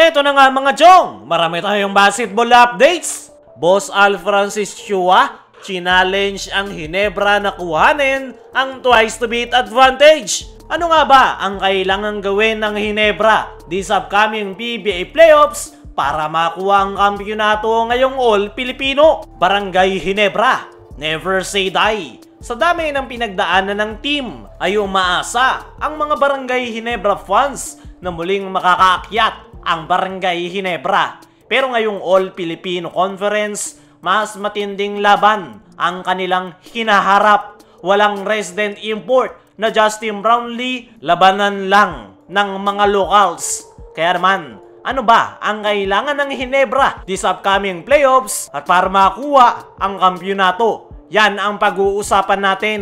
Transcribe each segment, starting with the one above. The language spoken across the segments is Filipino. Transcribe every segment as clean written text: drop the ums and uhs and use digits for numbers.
Eto na nga mga chong, marami tayong basketball updates. Boss Al Francis Chua, challenge ang Ginebra na kuhanin ang twice to beat advantage. Ano nga ba ang kailangan gawin ng Ginebra this upcoming PBA playoffs para makuha ang kampyonato ngayong All-Filipino? Barangay Ginebra, never say die. Sa dami ng pinagdaanan ng team ay umaasa ang mga Barangay Ginebra fans na muling makakaakyat ang Barangay Ginebra. Pero ngayong All-Filipino Conference, mas matinding laban ang kanilang hinaharap. Walang resident import na Justin Brownlee, labanan lang ng mga locals. Kaya naman, ano ba ang kailangan ng Ginebra this upcoming playoffs at para makuha ang kampyonato? Yan ang pag-uusapan natin.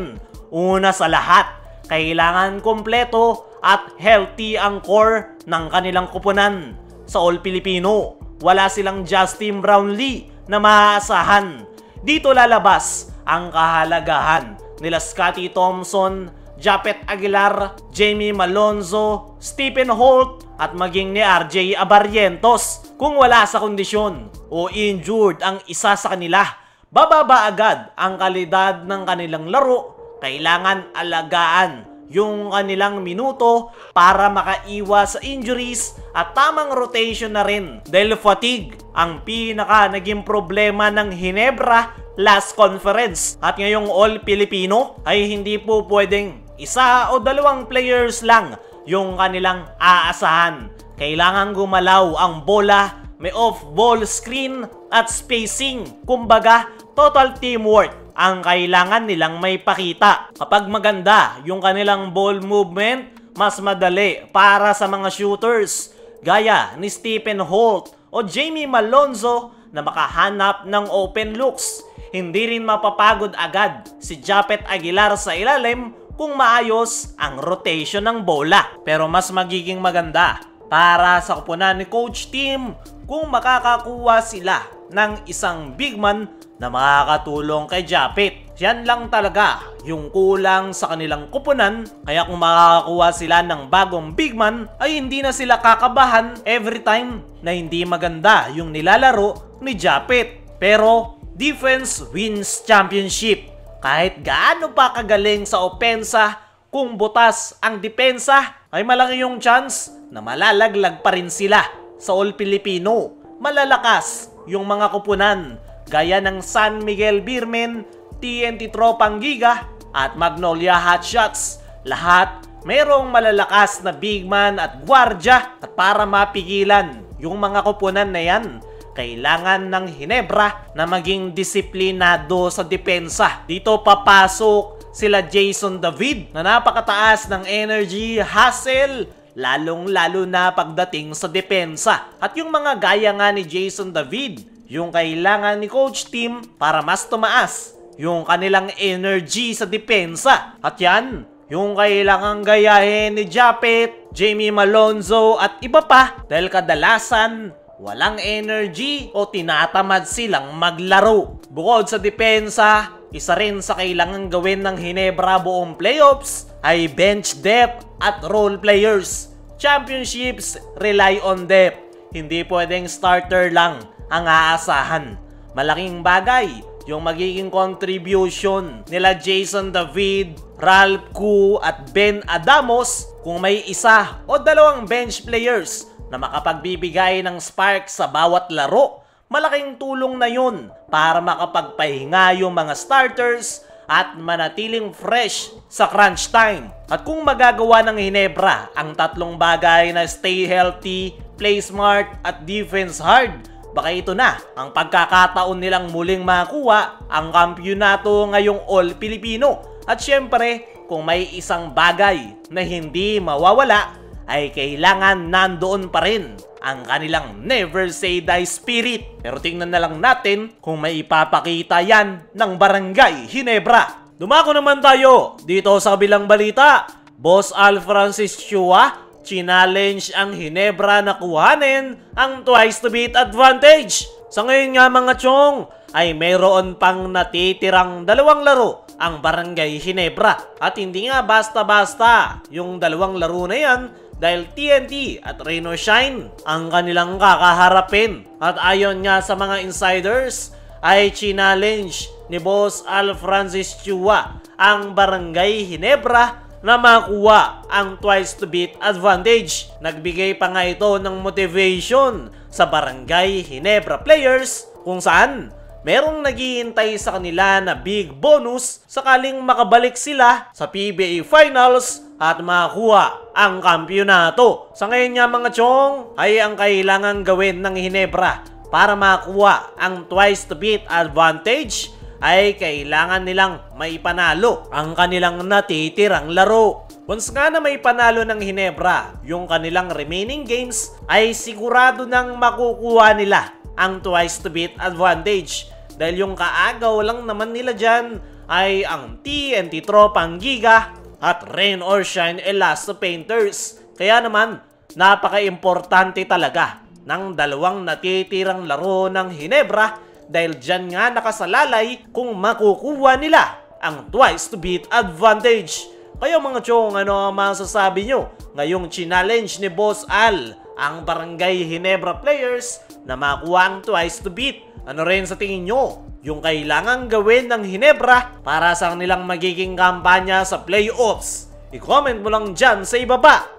Una sa lahat, kailangan kompleto at healthy ang core ng kanilang kupunan. Sa All-Filipino, wala silang Justin Brownlee na maaasahan. Dito lalabas ang kahalagahan nila Scottie Thompson, Japet Aguilar, Jamie Malonzo, Stephen Holt at maging ni RJ Abarrientos. Kung wala sa kondisyon o injured ang isa sa kanila, bababa agad ang kalidad ng kanilang laro. Kailangan alagaan yung kanilang minuto para makaiwas sa injuries at tamang rotation na rin dahil fatigue ang pinaka naging problema ng Ginebra last conference. At ngayong All-Filipino ay hindi po pwedeng isa o dalawang players lang yung kanilang aasahan. Kailangan gumalaw ang bola, may off-ball screen at spacing. Kumbaga, total teamwork ang kailangan nilang may pakita. Kapag maganda yung kanilang ball movement, mas madali para sa mga shooters gaya ni Stephen Holt o Jamie Malonzo na makahanap ng open looks. Hindi rin mapapagod agad si Japet Aguilar sa ilalim kung maayos ang rotation ng bola. Pero mas magiging maganda para sa kupunan ni Coach Tim kung makakakuha sila ng isang big man na makakatulong kay Japet. Yan lang talaga yung kulang sa kanilang kupunan. Kaya kung makakakuha sila ng bagong big man, ay hindi na sila kakabahan every time na hindi maganda yung nilalaro ni Japet. Pero defense wins championship. Kahit gaano pa kagaling sa opensa, kung butas ang depensa, ay malaki yung chance na malalaglag pa rin sila. Sa All-Filipino, malalakas yung mga kupunan gaya ng San Miguel Beermen, TNT Tropang Giga at Magnolia Hotshots. Lahat mayroong malalakas na big man at gwardya. At para mapigilan yung mga kupunan na yan, kailangan ng Ginebra na maging disiplinado sa depensa. Dito papasok sila Jason David na napakataas ng energy, hustle, lalong-lalo na pagdating sa depensa. At yung mga gaya nga ni Jason David, yung kailangan ni Coach Tim para mas tumaas yung kanilang energy sa depensa. At yan, yung kailangan gayahin ni Japet, Jamie Malonzo at iba pa dahil kadalasan walang energy o tinatamad silang maglaro. Bukod sa depensa, isa rin sa kailangan gawin ng Ginebra buong playoffs ay bench depth at role players. Championships rely on depth. Hindi pwedeng starter lang ang aasahan. Malaking bagay yung magiging contribution nila Jason David, Ralph Koo at Ben Adamos kung may isa o dalawang bench players na makapagbibigay ng spark sa bawat laro. Malaking tulong na yun para makapagpahinga yung mga starters at manatiling fresh sa crunch time. At kung magagawa ng Ginebra ang tatlong bagay na stay healthy, play smart at defense hard, baka ito na ang pagkakataon nilang muling makuha ang kampyonato ngayong All-Filipino. At syempre, kung may isang bagay na hindi mawawala, ay kailangan nandoon pa rin ang kanilang never say die spirit. Pero tingnan na lang natin kung may ipapakita yan ng Barangay Ginebra. Dumako naman tayo dito sa kabilang balita. Boss Al Francis Chua, challenge ang Ginebra na kuhanin ang twice to beat advantage. Sa ngayon nga mga chong, ay mayroon pang natitirang dalawang laro ang Barangay Ginebra. At hindi nga basta-basta yung dalawang laro na yan dahil TNT at Rain or Shine ang kanilang kakaharapin. At ayon nga sa mga insiders, ay challenge ni Boss Al Francis Chua ang Barangay Ginebra na makuha ang twice to beat advantage. Nagbigay pa nga ito ng motivation sa Barangay Ginebra players kung saan merong naghihintay sa kanila na big bonus sakaling makabalik sila sa PBA Finals at makakuha ang kampyonato. Sa ngayon nga mga chong, ay ang kailangan gawin ng Ginebra para makakuha ang twice to beat advantage ay kailangan nilang maipanalo ang kanilang natitirang laro. Once nga na may panalo ng Ginebra yung kanilang remaining games, ay sigurado nang makukuha nila ang twice to beat advantage. Dahil yung kaagaw lang naman nila dyan ay ang TNT Tropang Giga at Rain or Shine Elasto Painters. Kaya naman, napaka-importante talaga ng dalawang natitirang laro ng Ginebra dahil dyan nga nakasalalay kung makukuha nila ang twice to beat advantage. Kayo mga chong, ano ang masasabi nyo ngayong challenge ni Boss Al ang Barangay Ginebra players na makuha ang twice to beat? Ano rin sa tingin nyo yung kailangang gawin ng Ginebra para sa kanilang magiging kampanya sa playoffs? I-comment mo lang dyan sa ibaba.